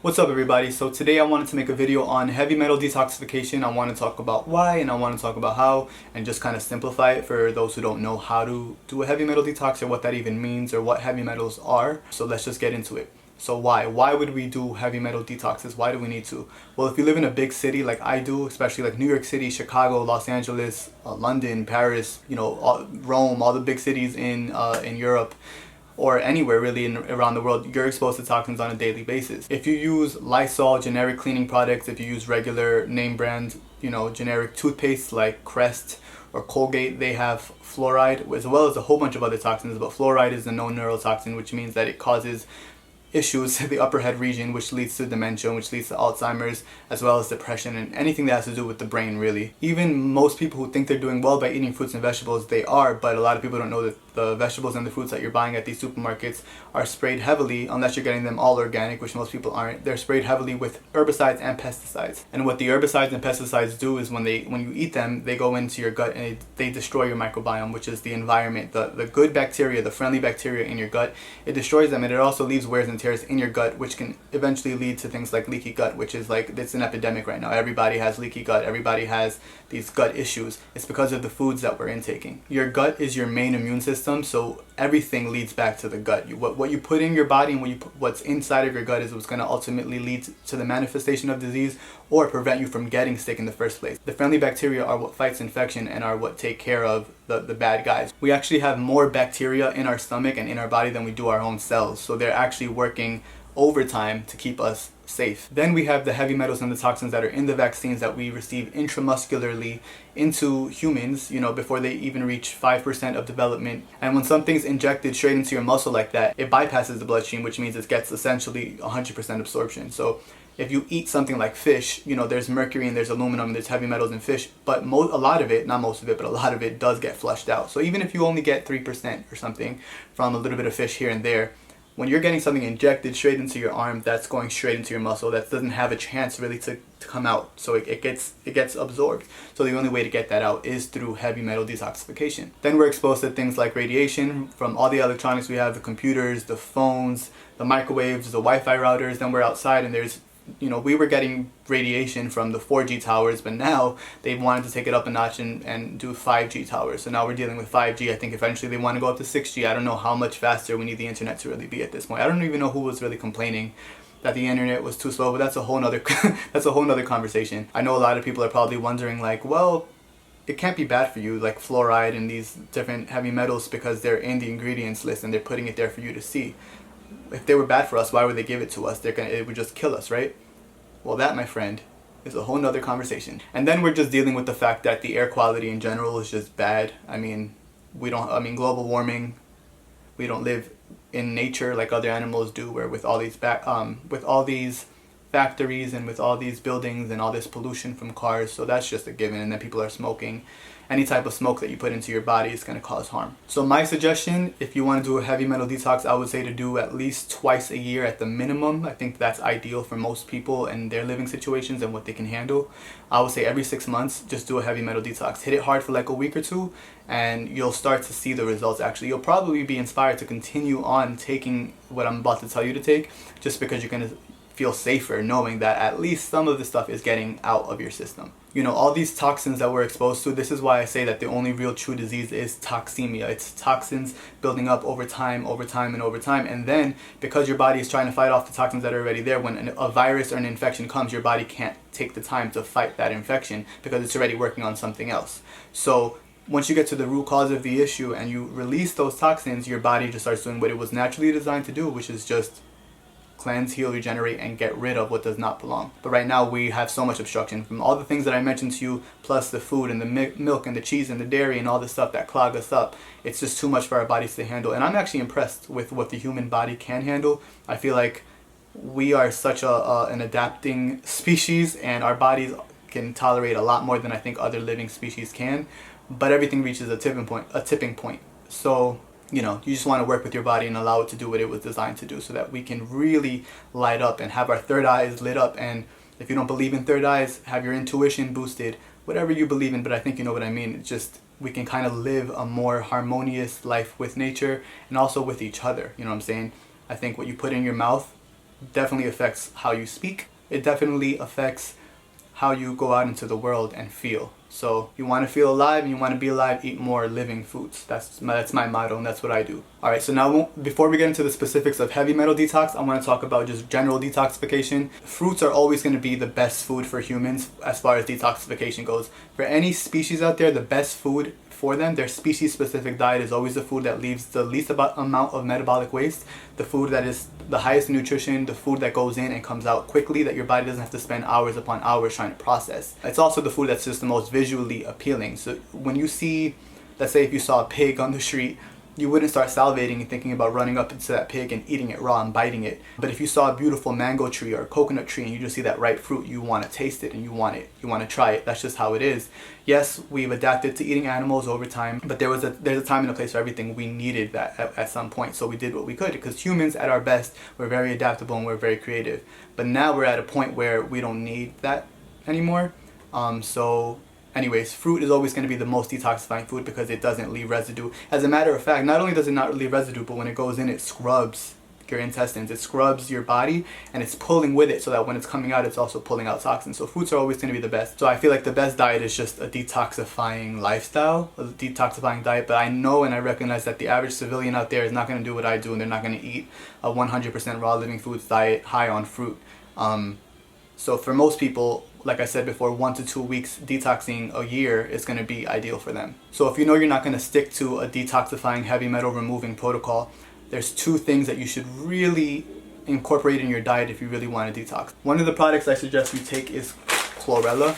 What's up everybody? So today I wanted to make a video on heavy metal detoxification. I want to talk about why and I want to talk about how and just kind of simplify it for those who don't know how to do a heavy metal detox or what that even means or what heavy metals are. So let's just get into it. So why would we do heavy metal detoxes? Why do we need to? Well, if you live in a big city like I do, especially like New York City, Chicago, Los Angeles, London, Paris, Rome, all the big cities in Europe, or anywhere really around the world, you're exposed to toxins on a daily basis. If you use Lysol, generic cleaning products, if you use regular name brand, generic toothpaste like Crest or Colgate, they have fluoride as well as a whole bunch of other toxins, but fluoride is a known neurotoxin, which means that it causes issues in the upper head region, which leads to dementia, which leads to Alzheimer's, as well as depression and anything that has to do with the brain really. Even most people who think they're doing well by eating fruits and vegetables, they are, but a lot of people don't know that the vegetables and the fruits that you're buying at these supermarkets are sprayed heavily, unless you're getting them all organic, which most people aren't. They're sprayed heavily with herbicides and pesticides. And what the herbicides and pesticides do is when you eat them, they go into your gut and they destroy your microbiome, which is the environment, the good bacteria, the friendly bacteria in your gut. It destroys them, and it also leaves wears and tears in your gut, which can eventually lead to things like leaky gut, which is like, it's an epidemic right now. Everybody has leaky gut. Everybody has these gut issues. It's because of the foods that we're intaking. Your gut is your main immune system, so everything leads back to the gut. What you put in your body and what's inside of your gut is what's going to ultimately lead to the manifestation of disease or prevent you from getting sick in the first place. The friendly bacteria are what fights infection and are what take care of the bad guys. We actually have more bacteria in our stomach and in our body than we do our own cells, so they're actually working overtime to keep us safe. Then we have the heavy metals and the toxins that are in the vaccines that we receive intramuscularly into humans, before they even reach 5% of development. And when something's injected straight into your muscle like that, it bypasses the bloodstream, which means it gets essentially 100% absorption. So if you eat something like fish, there's mercury and there's aluminum and there's heavy metals in fish, but a lot of it, not most of it, but a lot of it does get flushed out. So even if you only get 3% or something from a little bit of fish here and there, when you're getting something injected straight into your arm, that's going straight into your muscle. That doesn't have a chance really to come out. So it gets absorbed. So the only way to get that out is through heavy metal detoxification. Then we're exposed to things like radiation from all the electronics we have, the computers, the phones, the microwaves, the Wi-Fi routers. Then we're outside and there's we were getting radiation from the 4G towers, but now they've wanted to take it up a notch and do 5G towers. So now we're dealing with 5G. I think eventually they want to go up to 6G. I don't know how much faster we need the internet to really be at this point. I don't even know who was really complaining that the internet was too slow, but that's a whole nother that's a whole nother conversation. I know a lot of people are probably wondering like, well, it can't be bad for you, like fluoride and these different heavy metals, because they're in the ingredients list and they're putting it there for you to see. If they were bad for us, why would they give it to us? It would just kill us, right? Well, that, my friend, is a whole nother conversation. And then we're just dealing with the fact that the air quality in general is just bad. Global warming, we don't live in nature like other animals do, where with all these factories and with all these buildings and all this pollution from cars, so that's just a given. And then people are smoking. Any type of smoke that you put into your body is going to cause harm. So my suggestion, if you want to do a heavy metal detox, I would say to do at least twice a year at the minimum. I think that's ideal for most people and their living situations and what they can handle. I would say every 6 months, just do a heavy metal detox. Hit it hard for like a week or two and you'll start to see the results actually. You'll probably be inspired to continue on taking what I'm about to tell you to take, just because you're going to feel safer knowing that at least some of the stuff is getting out of your system. All these toxins that we're exposed to, this is why I say that the only real true disease is toxemia. It's toxins building up over time, and then because your body is trying to fight off the toxins that are already there, when a virus or an infection comes, your body can't take the time to fight that infection because it's already working on something else. So once you get to the root cause of the issue and you release those toxins, your body just starts doing what it was naturally designed to do, which is just cleanse, heal, regenerate, and get rid of what does not belong. But right now we have so much obstruction from all the things that I mentioned to you, plus the food and the milk and the cheese and the dairy and all the stuff that clog us up. It's just too much for our bodies to handle. And I'm actually impressed with what the human body can handle. I feel like we are such an adapting species, and our bodies can tolerate a lot more than I think other living species can. But everything reaches a tipping point. So you just want to work with your body and allow it to do what it was designed to do, so that we can really light up and have our third eyes lit up. And if you don't believe in third eyes, have your intuition boosted, whatever you believe in, but I think you know what I mean. It's just, we can kind of live a more harmonious life with nature and also with each other. You know what I'm saying? I think what you put in your mouth definitely affects how you speak. It definitely affects how you go out into the world and feel. So you want to feel alive and you want to be alive, eat more living foods. That's my motto, and that's what I do. All right, so now before we get into the specifics of heavy metal detox, I want to talk about just general detoxification. Fruits are always going to be the best food for humans as far as detoxification goes. For any species out there, the best food for them, their species specific diet is always the food that leaves the least amount of metabolic waste, the food that is the highest nutrition, the food that goes in and comes out quickly, that your body doesn't have to spend hours upon hours trying to process. It's also the food that's just the most visually appealing. So when you see, let's say if you saw a pig on the street, you wouldn't start salivating and thinking about running up into that pig and eating it raw and biting it. But if you saw a beautiful mango tree or a coconut tree and you just see that ripe fruit, you want to taste it and you want to try it. That's just how it is. Yes, we've adapted to eating animals over time, but there's a time and a place for everything. We needed that at some point, so we did what we could, because humans at our best, we're very adaptable and we're very creative. But now we're at a point where we don't need that anymore. Anyways, fruit is always going to be the most detoxifying food because it doesn't leave residue. As a matter of fact, not only does it not leave residue, but when it goes in, it scrubs your intestines, it scrubs your body, and it's pulling with it so that when it's coming out, it's also pulling out toxins. So fruits are always going to be the best. So I feel like the best diet is just a detoxifying lifestyle, a detoxifying diet. But I know and I recognize that the average civilian out there is not going to do what I do, and they're not going to eat a 100% raw living foods diet high on fruit. So for most people, like I said before, 1 to 2 weeks detoxing a year is going to be ideal for them. So if you know you're not going to stick to a detoxifying heavy metal removing protocol, there's 2 things that you should really incorporate in your diet if you really want to detox. One of the products I suggest you take is chlorella.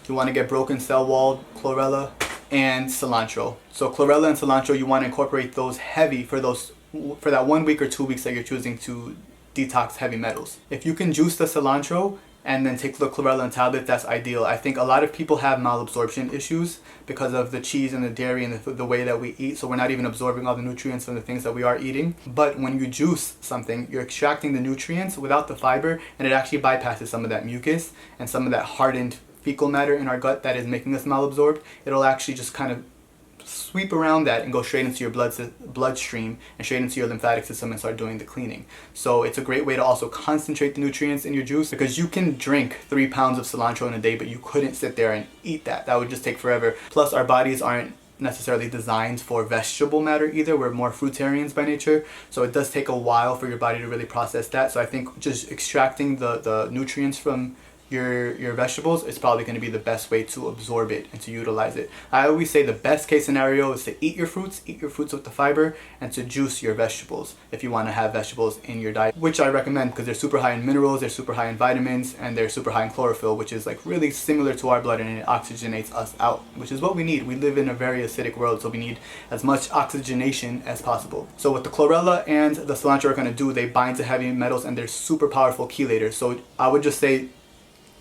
You want to get broken cell wall chlorella and cilantro. So chlorella and cilantro, you want to incorporate those heavy for that 1 week or 2 weeks that you're choosing to detox heavy metals. If you can juice the cilantro and then take the chlorella and tablet, that's ideal. I think a lot of people have malabsorption issues because of the cheese and the dairy and the way that we eat, so we're not even absorbing all the nutrients from the things that we are eating. But when you juice something, you're extracting the nutrients without the fiber, and it actually bypasses some of that mucus and some of that hardened fecal matter in our gut that is making us malabsorbed. It'll actually just kind of sweep around that and go straight into your bloodstream and straight into your lymphatic system and start doing the cleaning. So it's a great way to also concentrate the nutrients in your juice, because you can drink 3 pounds of cilantro in a day, but you couldn't sit there and eat that. That would just take forever. Plus, our bodies aren't necessarily designed for vegetable matter either. We're more fruitarians by nature, so it does take a while for your body to really process that. So I think just extracting the nutrients from your vegetables is probably going to be the best way to absorb it and to utilize it. I always say the best case scenario is to eat your fruits with the fiber, and to juice your vegetables if you want to have vegetables in your diet, which I recommend because they're super high in minerals, they're super high in vitamins, and they're super high in chlorophyll, which is like really similar to our blood, and it oxygenates us out, which is what we need. We live in a very acidic world, so we need as much oxygenation as possible. So what the chlorella and the cilantro are going to do, they bind to heavy metals and they're super powerful chelators. So I would just say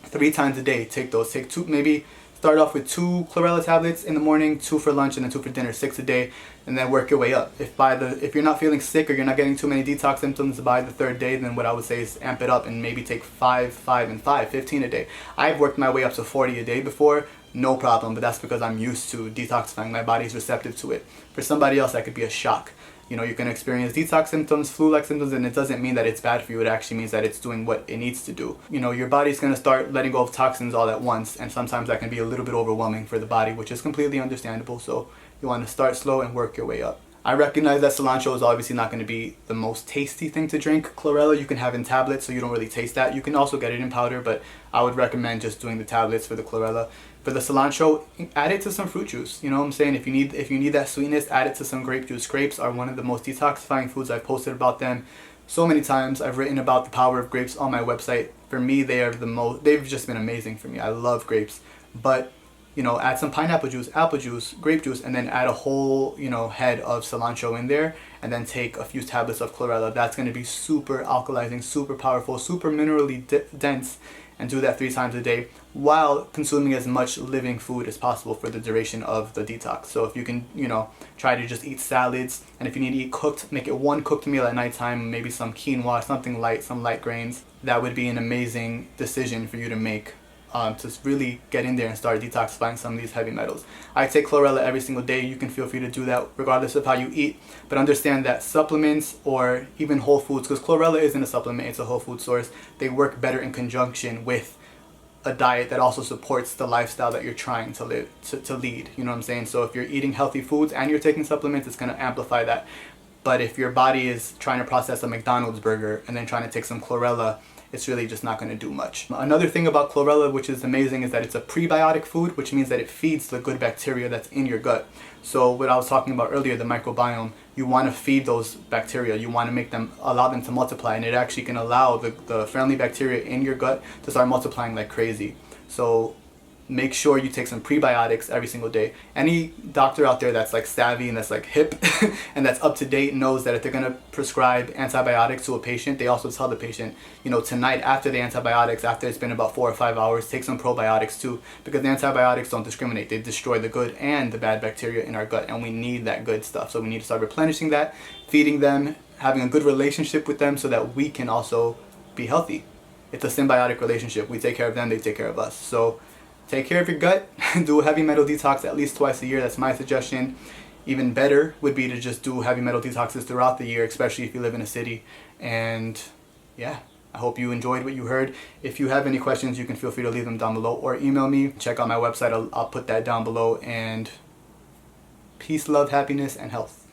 3 times a day, take those. Take 2, maybe start off with 2 chlorella tablets in the morning, 2 for lunch, and then 2 for dinner, 6 a day, and then work your way up. If you're not feeling sick or you're not getting too many detox symptoms by the 3rd day, then what I would say is amp it up and maybe take 5, 15 a day. I've worked my way up to 40 a day before, no problem, but that's because I'm used to detoxifying. My body's receptive to it. For somebody else, that could be a shock. You know, you can experience detox symptoms, flu-like symptoms, and it doesn't mean that it's bad for you. It actually means that it's doing what it needs to do. You know, your body's going to start letting go of toxins all at once, and sometimes that can be a little bit overwhelming for the body, which is completely understandable. So you want to start slow and work your way up. I recognize that cilantro is obviously not going to be the most tasty thing to drink. Chlorella you can have in tablets, so you don't really taste that. You can also get it in powder, but I would recommend just doing the tablets for the chlorella. For the cilantro, add it to some fruit juice. You know what I'm saying? If you need that sweetness, add it to some grape juice. Grapes are one of the most detoxifying foods. I've posted about them so many times. I've written about the power of grapes on my website. For me, they've just been amazing for me. I love grapes. But you know, add some pineapple juice, apple juice, grape juice, and then add a whole, head of cilantro in there, and then take a few tablets of chlorella. That's going to be super alkalizing, super powerful, super minerally dense, and do that 3 times a day while consuming as much living food as possible for the duration of the detox. So if you can, try to just eat salads, and if you need to eat cooked, make it 1 cooked meal at nighttime, maybe some quinoa, something light, some light grains. That would be an amazing decision for you to make to really get in there and start detoxifying some of these heavy metals. I take chlorella every single day. You can feel free to do that regardless of how you eat, but understand that supplements or even whole foods, because chlorella isn't a supplement, it's a whole food source, they work better in conjunction with a diet that also supports the lifestyle that you're trying to live, to lead, you know what I'm saying? So if you're eating healthy foods and you're taking supplements, it's going to amplify that. But if your body is trying to process a McDonald's burger and then trying to take some chlorella, it's really just not going to do much. Another thing about chlorella, which is amazing, is that it's a prebiotic food, which means that it feeds the good bacteria that's in your gut. So what I was talking about earlier, the microbiome, you want to feed those bacteria. You want to make them, allow them to multiply, and it actually can allow the friendly bacteria in your gut to start multiplying like crazy. So make sure you take some prebiotics every single day. Any doctor out there that's like savvy and that's like hip and that's up to date knows that if they're going to prescribe antibiotics to a patient, they also tell the patient, you know, tonight after the antibiotics, after it's been about 4 or 5 hours, take some probiotics too, because the antibiotics don't discriminate. They destroy the good and the bad bacteria in our gut, and we need that good stuff. So we need to start replenishing that, feeding them, having a good relationship with them so that we can also be healthy. It's a symbiotic relationship. We take care of them, they take care of us. So take care of your gut. Do a heavy metal detox at least twice a year. That's my suggestion. Even better would be to just do heavy metal detoxes throughout the year, especially if you live in a city. And yeah, I hope you enjoyed what you heard. If you have any questions, you can feel free to leave them down below or email me. Check out my website. I'll put that down below. And peace, love, happiness, and health.